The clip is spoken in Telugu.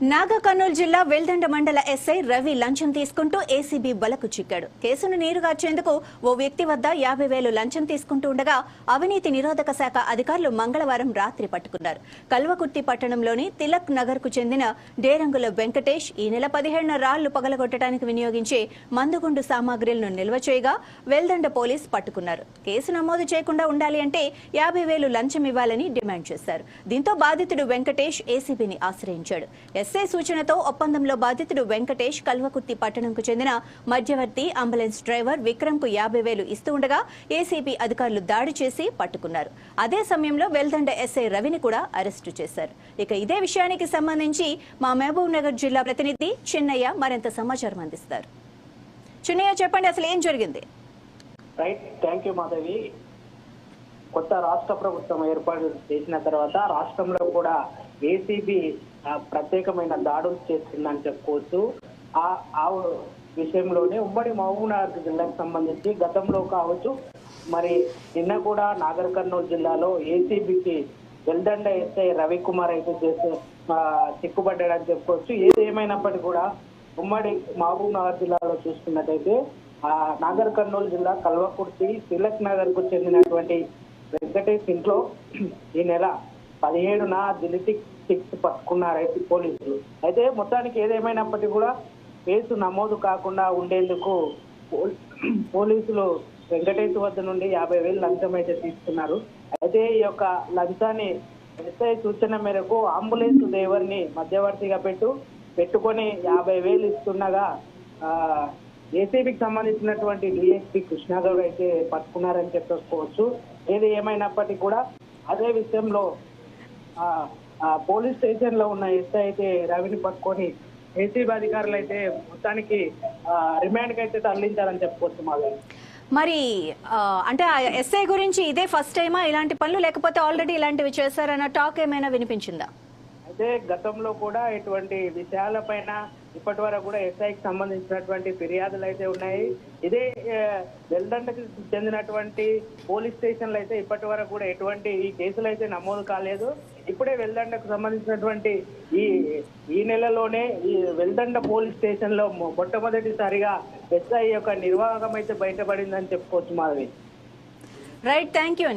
నాగర్ కర్నూలు జిల్లా వెల్దండ మండల ఎస్ఐ రవి లంచం తీసుకుంటూ ఏసీబీ బలకు చిక్కాడు. కేసును నీరుగార్చేందుకు ఓ వ్యక్తి వద్ద 50,000 లంచం తీసుకుంటూ ఉండగా అవినీతి నిరోధక శాఖ అధికారులు మంగళవారం రాత్రి పట్టుకున్నారు. కల్వకుర్తి పట్టణంలోని తిలక్ నగర్ కు చెందిన డేరంగుల వెంకటేష్ ఈ నెల 17న రాళ్లు పగలగొట్టడానికి వినియోగించే మందుగుండు సామాగ్రిలను నిల్వ చేయగా వెల్దండ పోలీస్ పట్టుకున్నారు. కేసు నమోదు చేయకుండా ఉండాలి అంటే 50,000 లంచం ఇవ్వాలని డిమాండ్ చేశారు. దీంతో బాధితుడు వెంకటేష్ ఏసీబీని ఆశ్రయించాడు. ఎస్ఐ సూచనతో ఒప్పందంలో బాధితుడు వెంకటేష్ కల్వకుర్తి పట్టణంకు చెందిన మధ్యవర్తి అంబులెన్స్ డ్రైవర్ విక్రమ్ కు 50,000 ఇస్తూ ఉండగా ఏసీబీ అధికారులు దాడి చేసి పట్టుకున్నారు. అదే సమయంలో వెల్దండ ఎస్ఐ రవిని కూడా అరెస్టు చేశారు. ఇక ఇదే విషయానికి సంబంధించి మా మహబూబ్ నగర్ జిల్లా ప్రతినిధి చిన్నయ్య మరింత సమాచారం అందిస్తారు. చిన్నయ్య, చెప్పండి, అసలు ఏం జరిగింది? Right, thank you Madhavi. కొత్త రాష్ట్ర ప్రభుత్వం ఏర్పాటు చేసిన తర్వాత రాష్ట్రంలో కూడా ఏసీబీ ప్రత్యేకమైన దాడులు చేస్తుందని చెప్పుకోవచ్చు. ఆ విషయంలోనే ఉమ్మడి మహబూబ్నగర్ జిల్లాకు సంబంధించి గతంలో కావచ్చు, మరి నిన్న కూడా నాగర్ కర్నూలు జిల్లాలో ఏసీబీకి వెల్దండ ఎస్ఐ రవికుమార్ అయితే చిక్కుపడ్డాడని చెప్పుకోవచ్చు. ఏది ఏమైనప్పటికీ కూడా ఉమ్మడి మహబూబ్నగర్ జిల్లాలో చూసుకున్నట్టయితే నాగర్ కర్నూలు జిల్లా కల్వకుర్తి తిలక్ నగర్ కు చెందినటువంటి వెంకటేష్ ఇంట్లో ఈ నెల 17న జిలిటిక్ సిక్స్ పట్టుకున్నారు పోలీసులు. అయితే మొత్తానికి ఏదేమైనప్పటికీ కూడా కేసు నమోదు కాకుండా ఉండేందుకు పోలీసులు వెంకటేష్ వద్ద నుండి 50,000 లంచం అయితే తీసుకున్నారు. అయితే ఈ యొక్క లంచాన్ని ఎస్ఐ సూచన మేరకు అంబులెన్స్ డ్రైవర్ని మధ్యవర్తిగా పెట్టుకొని 50,000 ఇస్తుండగా ఏసీబీకి సంబంధించినటువంటి డిఎస్పీ కృష్ణాగౌడ్ అయితే పట్టుకున్నారని చెప్పుకోవచ్చు. ఏది ఏమైనప్పటికీ కూడా అదే విషయంలో పోలీస్ స్టేషన్ లో ఉన్న ఎస్ఐ అయితే రవిని పట్టుకొని ఏసీబీ అధికారులు అయితే మొత్తానికి రిమాండ్ కి అయితే తరలించారని చెప్పుకోవచ్చు. మరి అంటే ఎస్ఐ గురించి ఇదే ఫస్ట్ టైమా ఇలాంటి పనులు, లేకపోతే ఆల్రెడీ ఇలాంటివి చేశారన్న టాక్ ఏమైనా వినిపించిందా? అయితే గతంలో కూడా ఇటువంటి విషయాలపైన ఇప్పటి వరకు కూడా ఎస్ఐకి సంబంధించినటువంటి ఫిర్యాదులు అయితే ఉన్నాయి. ఇదే వెల్దండకి చెందిన పోలీస్ స్టేషన్లు అయితే ఇప్పటి వరకు కూడా ఎటువంటి ఈ కేసులు అయితే నమోదు కాలేదు. ఇప్పుడే వెల్దండకు సంబంధించినటువంటి ఈ నెలలోనే ఈ వెల్దండ పోలీస్ స్టేషన్ లో మొట్టమొదటిసారిగా ఎస్ఐ యొక్క నిర్వాహకం అయితే బయటపడిందని చెప్పుకోవచ్చు. మాధవి. Right, thank you.